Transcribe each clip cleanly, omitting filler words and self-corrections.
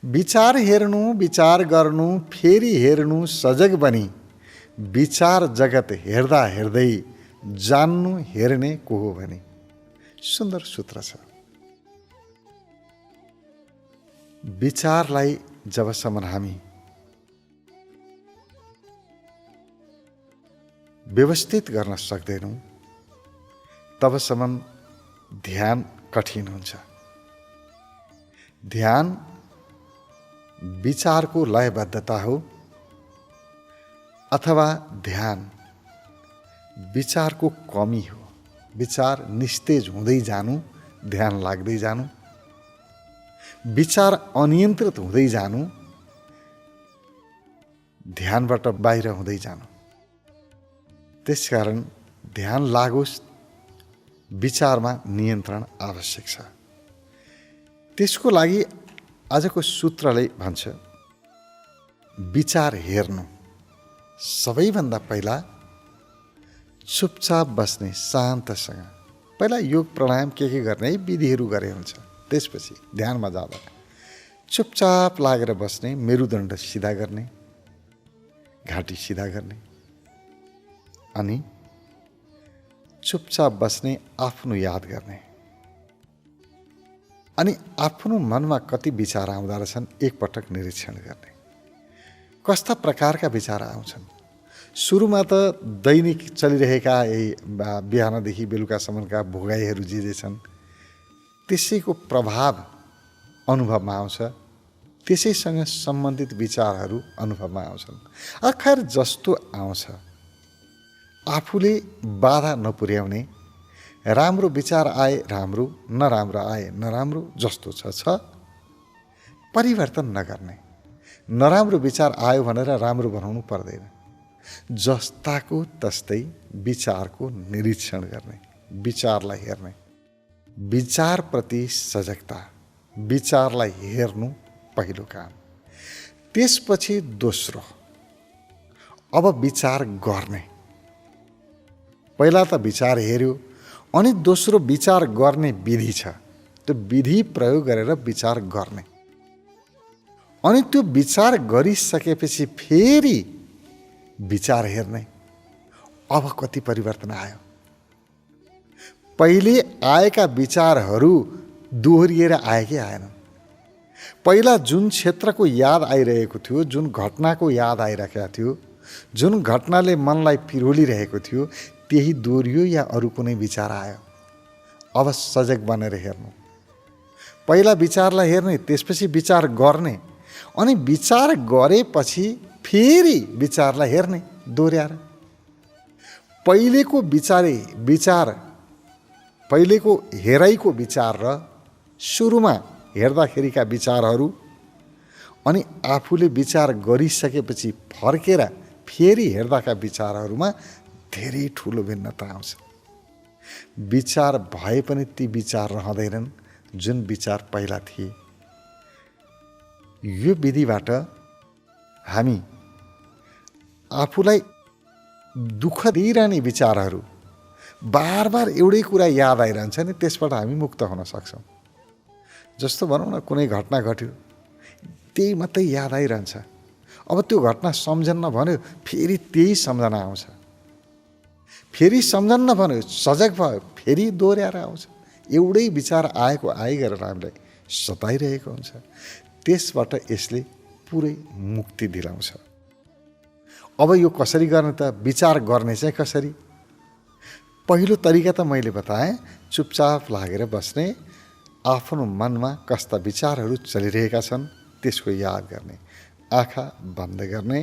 विचार हेर्नु, विचार गर्नु, फेरि हेर्नु सजग बनी, विचार जगत हेर्दा हेर्दै जान्नु हेर्ने को हो भने। सुन्दर सूत्र छ। विचारलाई जबसम्म हामी व्यवस्थित गर्न सक्दैनौँ तबसम्म ध्यान कठिन हुन्छ। ध्यान विचारको लयबद्धता हो अथवा ध्यान विचारको कमी हो। विचार निस्तेज हुँदै जानु, ध्यान लाग्दै जानु, विचार अनियन्त्रित हुँदै जानु, ध्यानबाट बाहिर हुँदै जानु। त्यसकारण ध्यान लागोस्, विचारमा नियन्त्रण आवश्यक छ। त्यसको लागि आजको सूत्रले भन्छ, विचार हेर्नु सबैभन्दा पहिला चुपचाप बस्ने शान्तसँग। पहिला योग प्राणायाम के गर्ने विधिहरू गरे हुन्छ। त्यसपछि ध्यानमा जाँदा चुपचाप लागेर बस्ने, मेरुदण्ड सिधा गर्ने, घाँटी सिधा गर्ने, अनि चुपचाप बस्ने, आफ्नो याद गर्ने, अनि आफ्नो मनमा कति विचार आउँदा रहेछन् एकपटक निरीक्षण गर्ने। कस्ता प्रकारका विचार आउँछन्? सुरुमा त दैनिक चलिरहेका यही बिहानदेखि बेलुकासम्मका भोगाइहरू जे छन् त्यसैको प्रभाव अनुभवमा आउँछ। त्यसैसँग सम्बन्धित विचारहरू अनुभवमा आउँछन्। खैर जस्तो आउँछ आफूले बाधा नपुर्याउने, राम्रो विचार आए राम्रो, नराम्रो आए नराम्रो, जस्तो छ परिवर्तन नगर्ने। नराम्रो विचार आयो भनेर राम्रो बनाउनु पर्दैन। जस्ताको तस्तै विचारको निरीक्षण गर्ने, विचारलाई हेर्ने, विचारप्रति सजगता, विचारलाई हेर्नु पहिलो काम। त्यसपछि दोस्रो, अब विचार गर्ने। पहिला त विचार हेर्यो, अनि दोस्रो विचार गर्ने विधि छ। त्यो विधि प्रयोग गरेर विचार गर्ने, अनि त्यो विचार गरिसकेपछि फेरि विचार हेर्ने। अब कति परिवर्तन आयो? पहिले आएका विचारहरू दोहोरिएर आए कि आएनन्? पहिला जुन क्षेत्रको याद आइरहेको थियो, जुन घटनाको याद आइरहेको थियो, जुन घटनाले मनलाई पिरोलिरहेको थियो, त्यही दोहोरियो या अरू कुनै विचार आयो? अब सजग बनेर हेर्नु। पहिला विचारलाई हेर्ने, त्यसपछि विचार गर्ने, अनि विचार गरेपछि फेरि विचारलाई हेर्ने दोहोर्याएर। पहिलेको हेराइको विचार र सुरुमा हेर्दाखेरिका विचारहरू, अनि आफूले विचार गरिसकेपछि फर्केर फेरि हेर्दाका विचारहरूमा धेरै ठुलो भिन्नता आउँछ। विचार भए पनि ती विचार रहँदैनन् जुन विचार पहिला थिए। यो विधिबाट हामी आफूलाई दुःख दिइरहने विचारहरू, बार बार एउटै कुरा याद आइरहन्छ नि, त्यसबाट हामी मुक्त हुन सक्छौँ। जस्तो भनौँ न, कुनै घटना घट्यो, त्यही मात्रै याद आइरहन्छ। अब त्यो घटना सम्झन्न भन्यो, फेरि त्यही सम्झना आउँछ। फेरि सम्झन्न भन्यो, सजग भयो, फेरि दोहोर्याएर आउँछ। एउटै विचार आएको आइ गरेर हामीलाई सताइरहेको हुन्छ। त्यसबाट यसले पुरै मुक्ति दिलाउँछ। अब यो कसरी गर्ने त? विचार गर्ने चाहिँ कसरी? पहिलो तरिका त मैले बताएँ, चुपचाप लागेर बस्ने, आफ्नो मनमा कस्ता विचारहरू चलिरहेका छन् त्यसको याद गर्ने, आँखा बन्द गर्ने,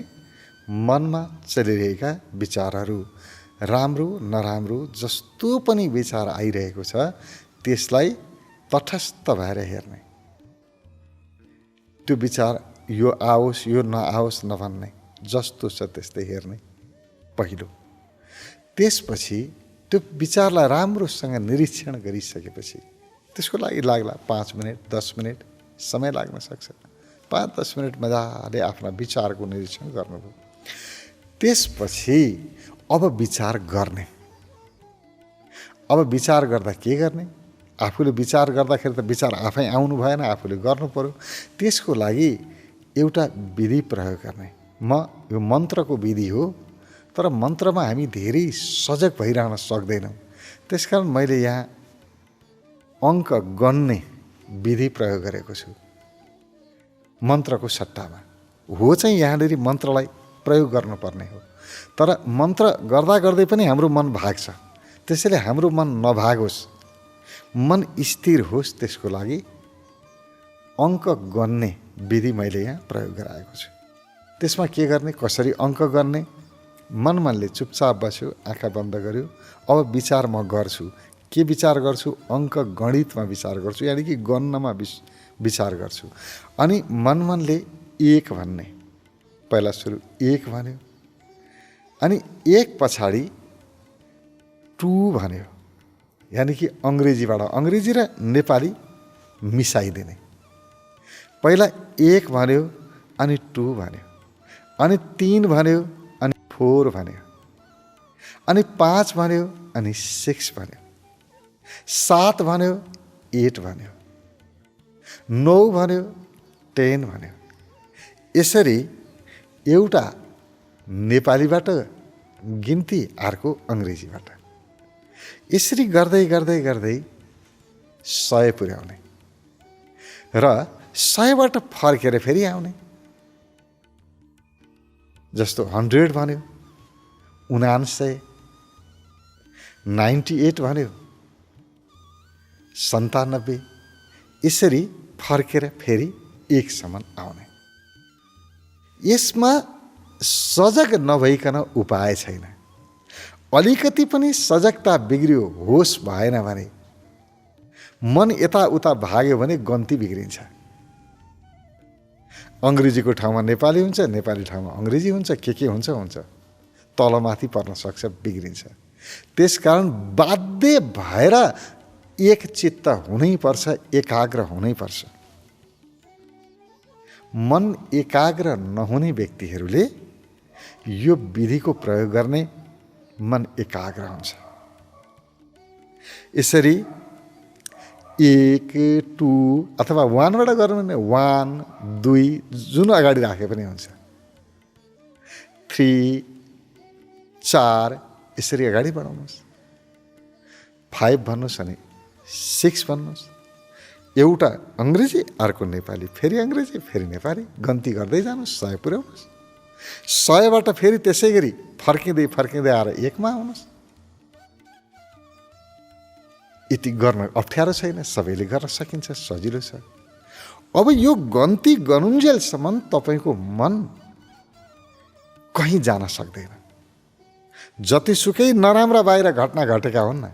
मनमा चलिरहेका विचारहरू, राम्रो नराम्रो जस्तो पनि विचार आइरहेको छ त्यसलाई तटस्थ भएर हेर्ने। त्यो विचार यो आओस् यो नआओस् नभन्ने, जस्तो छ त्यस्तै हेर्ने पहिलो। त्यसपछि त्यो विचारलाई राम्रोसँग निरीक्षण गरिसकेपछि त्यसको लागि लाग्ला 5 मिनट 10 मिनट समय लाग्न सक्छ। 5-10 मिनट मजाले आफ्ना विचारको निरीक्षण गर्नुभयो। त्यसपछि अब विचार गर्ने। अब विचार गर्दा के गर्ने? आफूले विचार गर्दाखेरि त विचार आफै आउनु भएन, आफूले गर्नु पर्यो। त्यसको लागि एउटा विधि प्रयोग गर्ने। यो मन्त्रको विधि हो, तर मन्त्रमा हामी धेरै सजग भइरहन सक्दैनौँ। त्यसकारण मैले यहाँ अङ्क गन्ने विधि प्रयोग गरेको छु मन्त्रको सट्टामा। हो चाहिँ यहाँनिर मन्त्रलाई प्रयोग गर्नुपर्ने हो, तर मन्त्र गर्दा गर्दै पनि हाम्रो मन भाग्छ। त्यसैले हाम्रो मन नभागोस्, मन स्थिर होस्, त्यसको लागि अङ्क गन्ने विधि मैले यहाँ प्रयोग गराएको छु। त्यसमा के गर्ने, कसरी अङ्क गर्ने, मनले चुपचाप बस्यो, आँखा बन्द गर्यो। अब विचार म गर्छु। के विचार गर्छु? अङ्क गणितमा विचार गर्छु, यानि कि गन्नमा विचार गर्छु। अनि मनले 1 भन्ने, पहिला सुरु 1 भन्यो, अनि 1 पछाडि 2 भन्यो, यानि कि अङ्ग्रेजीबाट अङ्ग्रेजी र नेपाली मिसाइदिने। पहिला 1 भन्यो अनि 2 भन्यो, अनि 3 भन्यो अनि 4 भन्यो, अनि 5 भन्यो अनि 6 भन्यो, 7 भन्यो 8 भन्यो, 9 भन्यो 10 भन्यो। यसरी एउटा नेपालीबाट गिन्ती, अर्को अङ्ग्रेजीबाट, यसरी गर्दै गर्दै गर्दै 100 पुर्याउने र 100बाट फर्केर फेरि आउने। जस्तो 100 भन्यो, 99, 98 भन्यो, 97, यसरी फर्केर फेरि 1 सम्म आउने। यसमा सजग नभइकन उपाय छैन। अलिकति पनि सजगता बिग्रियो, होस भएन भने, मन यताउता भाग्यो भने गन्ती बिग्रिन्छ। अङ्ग्रेजीको ठाउँमा नेपाली हुन्छ, नेपाली ठाउँमा अङ्ग्रेजी हुन्छ, के हुन्छ हुन्छ, तलमाथि पर्न सक्छ, बिग्रिन्छ। त्यसकारण बाध्य भएर एक चित्त हुनैपर्छ, एकाग्र हुनैपर्छ। मन एकाग्र नहुने व्यक्तिहरूले यो विधिको प्रयोग गर्ने, मन एकाग्र हुन्छ। यसरी 1, 2 अथवा 1बाट गर्नु भने 1, 2 जुन अगाडि राखे पनि हुन्छ, 3, 4 यसरी अगाडि बढाउनुहोस्, 5 भन्नुहोस् अनि 6 भन्नुहोस्। एउटा अङ्ग्रेजी, अर्को नेपाली, फेरि अङ्ग्रेजी, फेरि नेपाली, गन्ती गर्दै जानुहोस्, 100 पुर्याउनुहोस्। 100बाट फेरि त्यसै गरी फर्किँदै फर्किँदै आएर 1 मा आउनुहोस्। यति गर्न अप्ठ्यारो छैन, सबैले गर्न सकिन्छ, सजिलो छ। अब यो गन्ती गनुन्जेलसम्म तपाईँको मन कहीँ जान सक्दैन। जतिसुकै नराम्रा बाहिर घटना घटेका हुन् न,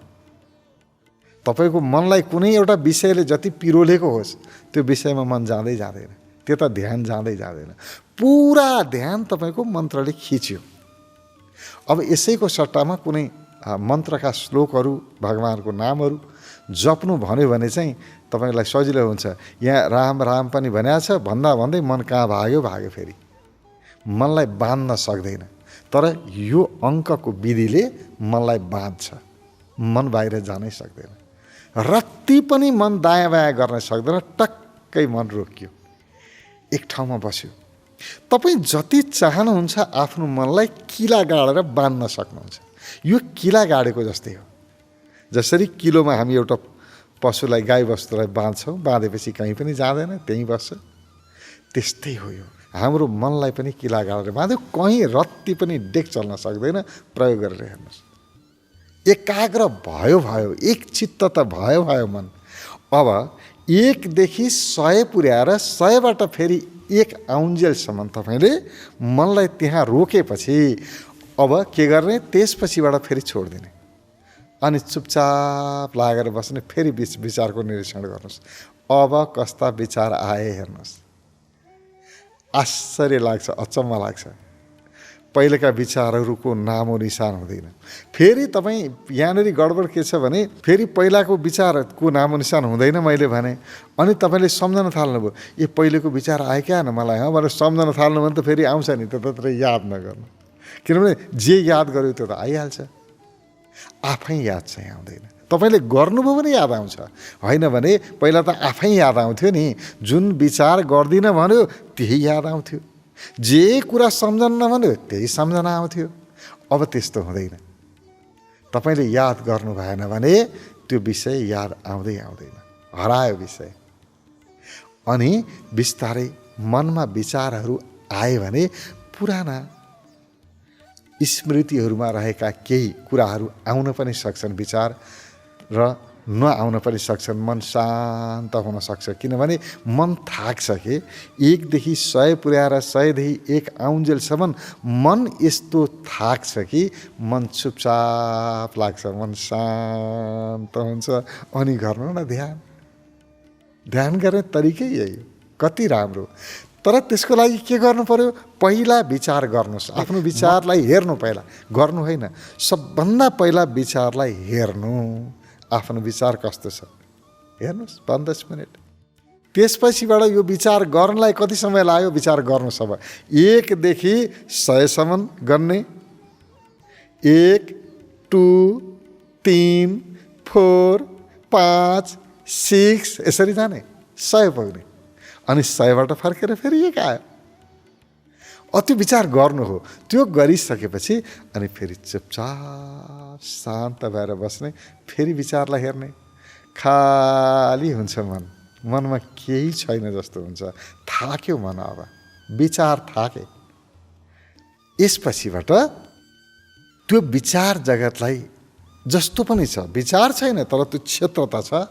तपाईँको मनलाई कुनै एउटा विषयले जति पिरोलेको होस्, त्यो विषयमा मन जाँदै जाँदैन, त्यता ध्यान जाँदै जाँदैन। पुरा ध्यान तपाईँको मन्त्रले खिच्यो। अब यसैको सट्टामा कुनै मन्त्रका श्लोकहरू, भगवानको नामहरू जप्नु भन्यो भने चाहिँ तपाईँलाई सजिलो हुन्छ। यहाँ राम राम पनि भनेको छ, भन्दा भन्दै मन कहाँ भाग्यो भाग्यो, फेरि मनलाई बाँध्न सक्दैन। तर यो अङ्कको विधिले मनलाई बाँध्छ, मन बाहिर जानै सक्दैन। रत्ती पनि मन दायाँ बायाँ गर्न सक्दैन, टक्कै मन रोकियो, एक ठाउँमा बस्यो। तपाईँ जति चाहनुहुन्छ आफ्नो मनलाई किला गाडेर बाँध्न सक्नुहुन्छ। यो किला गाडेको जस्तै हो। जसरी किलोमा हामी एउटा पशुलाई, गाई वस्तुलाई बाँध्छौँ, बाँधेपछि कहीँ पनि जाँदैन, त्यहीँ बस्छ। त्यस्तै हो यो, हाम्रो मनलाई पनि किला गाडेर बाँध्यो, कहीँ रत्ती पनि डेक चल्न सक्दैन। प्रयोग गरेर हेर्नुहोस्, एकाग्र भयो, एक चित्त त भयो मन। अब 1 देखि 100 पुर्याएर 100बाट फेरि 1 आउन्जेलसम्म तपाईँले मनलाई त्यहाँ रोकेपछि अब के गर्ने, त्यसपछिबाट फेरि छोडिदिने अनि चुपचाप लागेर बस्ने। फेरि विचारको निरीक्षण गर्नुहोस्। अब कस्ता विचार आए हेर्नुहोस्, आश्चर्य लाग्छ, अचम्म लाग्छ। पहिलेका विचारहरूको नामो निशान हुँदैन। फेरि तपाईँ यहाँनिर गडबड के छ भने, फेरि पहिलाको विचारको नामो निशान हुँदैन मैले भने, अनि तपाईँले सम्झन थाल्नुभयो, ए पहिलेको विचार आयो क्या न मलाई, भनेर सम्झन थाल्नु भने त फेरि आउँछ नि, त्यत्र याद नगर्नु। किनभने जे याद गर्यो त्यो त आइहाल्छ, आफै याद चाहिँ आउँदैन। तपाईँले गर्नुभयो भने याद आउँछ, होइन भने पहिला त आफै याद आउँथ्यो नि। जुन विचार गर्दिनँ भन्यो त्यही याद आउँथ्यो, जे कुरा सम्झन्न भन्यो त्यही सम्झना आउँथ्यो। अब त्यस्तो हुँदैन। तपाईँले याद गर्नु भएन भने त्यो विषय याद आउँदै आउँदैन, हरायो विषय। अनि बिस्तारै मनमा विचारहरू आए भने पुराना स्मृतिहरूमा रहेका केही कुराहरू आउन पनि सक्छन् विचार, र नआउन पनि सक्छन्। मन शान्त हुन सक्छ, किनभने मन थाक्छ कि 1 देखि 100 पुर्याएर 100 देखि 1 आउन्जेलसम्म मन यस्तो थाक्छ कि मन चुपचाप लाग्छ, मन शान्त हुन्छ। अनि गर्नु न ध्यान गर्ने तरिकै यही हो। कति राम्रो। तर त्यसको लागि के गर्नु पर्यो? पहिला विचार गर्नुहोस्, आफ्नो विचारलाई हेर्नु। पहिला गर्नु होइन, सबभन्दा पहिला विचारलाई हेर्नु। आफ्नो विचार कस्तो छ हेर्नुहोस् 5-10 मिनट। त्यसपछिबाट यो विचार गर्नलाई कति समय लाग्यो? विचार गर्नु सब 1 देखि 100 सम्म गर्ने, 1 2 3 4 5 6 यसरी जाने 100 पुग्ने। अनि 100बाट फर्केर फेरि 1 आयो। त्यो विचार गर्नु हो। त्यो गरिसकेपछि अनि फेरि चुपचाप शान्त भएर बस्ने, फेरि विचारलाई हेर्ने। खाली हुन्छ मन, मनमा केही छैन जस्तो हुन्छ। थाक्यो मन, अब विचार थाके। यसपछिबाट त्यो विचार जगतलाई जस्तो पनि छ, विचार छैन तर त्यो क्षेत्र त छ,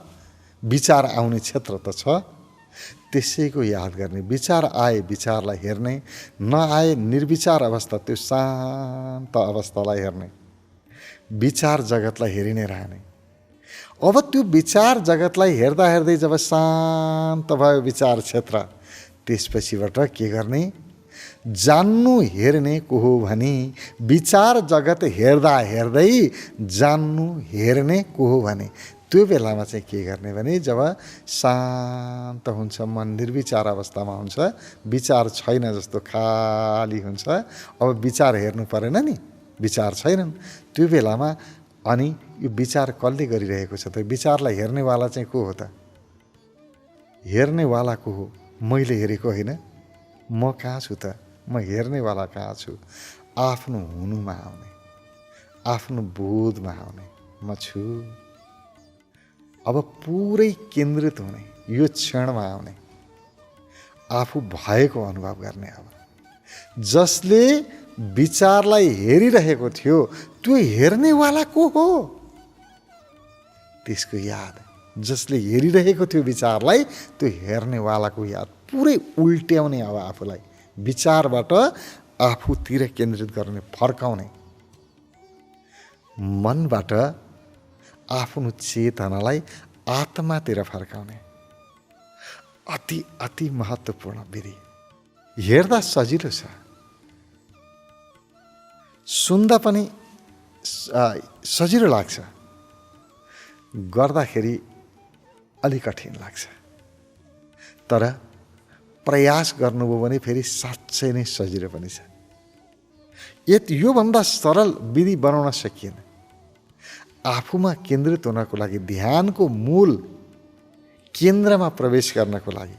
विचार आउने क्षेत्र त छ, त्यसैको याद गर्ने। विचार आए विचारलाई हेर्ने, नआए निर्विचार अवस्था, त्यो शान्त अवस्थालाई हेर्ने। विचार जगतलाई हेरि नै रहने। अब त्यो विचार जगतलाई हेर्दा हेर्दै जब शान्त भयो विचार क्षेत्र, त्यसपछिबाट के गर्ने? जान्नु हेर्ने को हो भने विचार जगत हेर्दा हेर्दै जान्नु हेर्ने को हो भने त्यो बेलामा चाहिँ के गर्ने भने जब शान्त हुन्छ मन, निर्विचार अवस्थामा हुन्छ, विचार छैन जस्तो खाली हुन्छ। अब विचार हेर्नु परेन नि, विचार छैनन् त्यो बेलामा। अनि यो विचार कसले गरिरहेको छ त? विचारलाई हेर्नेवाला चाहिँ को हो त? हेर्नेवाला को हो? मैले हेरेको होइन। म कहाँ छु त? म हेर्नेवाला कहाँ छु? आफ्नो हुनुमा आउने, आफ्नो बोधमा आउने म छु। अब पुरै केन्द्रित हुने, यो क्षणमा आउने, आफू भएको अनुभव गर्ने। अब जसले विचारलाई हेरिरहेको थियो त्यो हेर्नेवाला को हो? त्यसको याद। जसले हेरिरहेको थियो विचारलाई त्यो हेर्नेवालाको याद। पुरै उल्ट्याउने अब आफूलाई, विचारबाट आफूतिर केन्द्रित गर्ने, फर्काउने। मनबाट आफ्नो चेतनालाई आत्मातिर फर्काउने। अति अति महत्त्वपूर्ण विधि। हेर्दा सजिलो छ, सुन्दा पनि सजिलो लाग्छ, गर्दाखेरि अलि कठिन लाग्छ। तर प्रयास गर्नुभयो भने फेरि साँच्चै नै सजिलो पनि छ। योभन्दा सरल विधि बनाउन सकिएन। आफूमा केन्द्रित हुनको लागि, ध्यानको मूल केन्द्रमा प्रवेश गर्नको लागि,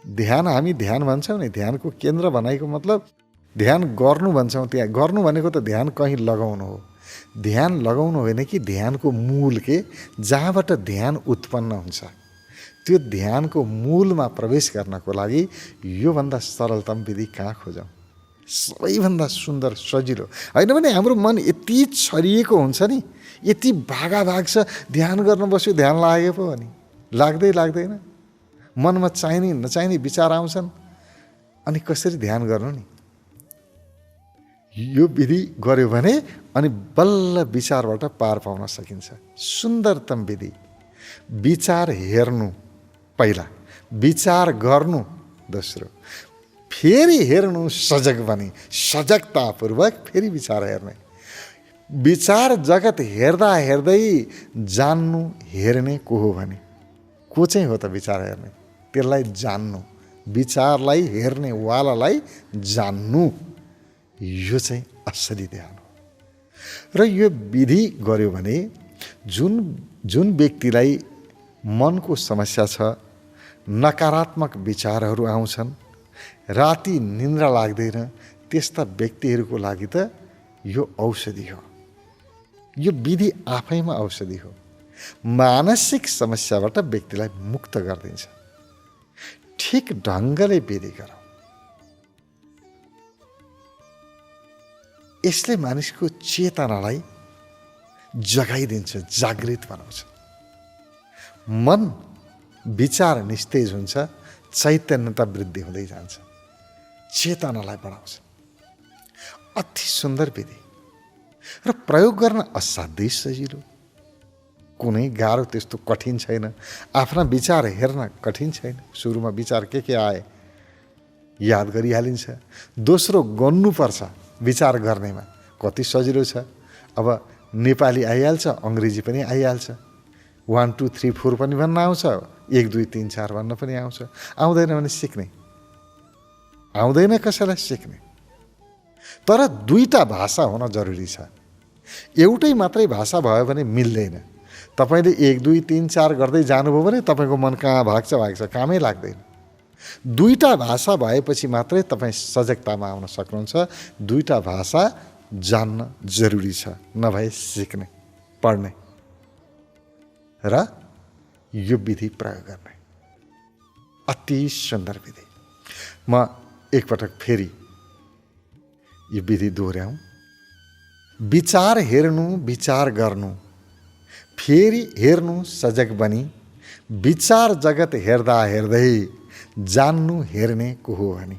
ध्यान हामी ध्यान भन्छौँ नि, ध्यानको केन्द्र भनेको मतलब ध्यान गर्नु भन्छौँ। त्यहाँ गर्नु भनेको त ध्यान कहीँ लगाउनु हो। ध्यान लगाउनु होइन कि ध्यानको मूल के, जहाँबाट ध्यान उत्पन्न हुन्छ, त्यो ध्यानको मूलमा प्रवेश गर्नको लागि योभन्दा सरलतम विधि कहाँ खोजौँ? सबैभन्दा सुन्दर सजिलो होइन भने हाम्रो मन यति छरिएको हुन्छ नि, यति भागाभाग छ। ध्यान गर्न बस्यो, ध्यान लाग्यो पो भने लाग्दैन। मनमा चाहिने नचाहिने विचार आउँछन्। अनि कसरी ध्यान गर्नु नि? यो विधि गर्यो भने अनि बल्ल विचारबाट पार पाउन सकिन्छ। सुन्दरतम विधि। विचार हेर्नु पहिला, विचार गर्नु दोस्रो, फेरि हेर्नु सजग बनी, सजगतापूर्वक फेरि विचार हेर्ने। विचार जगत हेर्दा हेर्दै जान्नु हेर्ने को हो भने को चाहिँ हो त? विचार हेर्ने, त्यसलाई जान्नु, विचारलाई हेर्नेवालालाई जान्नु, यो चाहिँ असली ध्यान हो। र यो विधि गर्यो भने जुन जुन व्यक्तिलाई मनको समस्या छ, नकारात्मक विचारहरू आउँछन्, राति निन्द्रा लाग्दैन, त्यस्ता व्यक्तिहरूको लागि त यो औषधि हो। यो विधि आफैमा औषधि हो। मानसिक समस्याबाट व्यक्तिलाई मुक्त गरिदिन्छ। ठिक ढङ्गले विधि गर। यसले मानिसको चेतनालाई जगाइदिन्छ, जागृत बनाउँछ। मन विचार निस्तेज हुन्छ, चैतन्यता वृद्धि हुँदै जान्छ, चेतनालाई बढाउँछ। अति सुन्दर विधि र प्रयोग गर्न असाध्यै सजिलो। कुनै गाह्रो त्यस्तो कठिन छैन। आफ्ना विचार हेर्न कठिन छैन। सुरुमा विचार के आए याद गरिहालिन्छ। दोस्रो गर्नुपर्छ विचार गर्नेमा कति सजिलो छ। अब नेपाली आइहाल्छ, अङ्ग्रेजी पनि आइहाल्छ, 1 2 3 4 पनि भन्न आउँछ, 1 2 3 4 भन्न पनि आउँछ। आउँदैन भने सिक्ने, आउँदैन कसैलाई सिक्ने। तर दुईटा भाषा हुन जरुरी छ। एउटै मात्रै भाषा भयो भने मिल्दैन। तपाईले 1 2 3 4 गर्दै जानुभयो भने तपाईको मन कहाँ भाग्छ, कामै लाग्दैन। दुईटा भाषा भएपछि मात्रै तपाईँ सजगतामा आउन सक्नुहुन्छ। दुईटा भाषा जान्न जरुरी छ, नभए सिक्ने, पढ्ने र यो विधि प्रयोग गर्ने। अति सुन्दर विधि। म एकपटक फेरि यो विधि दोहोऱ्याउँ। विचार हेर्नु, विचार गर्नु, फेरि हेर्नु सजग बनी, विचार जगत हेर्दा हेर्दै जान्नु हेर्ने को हो भनी।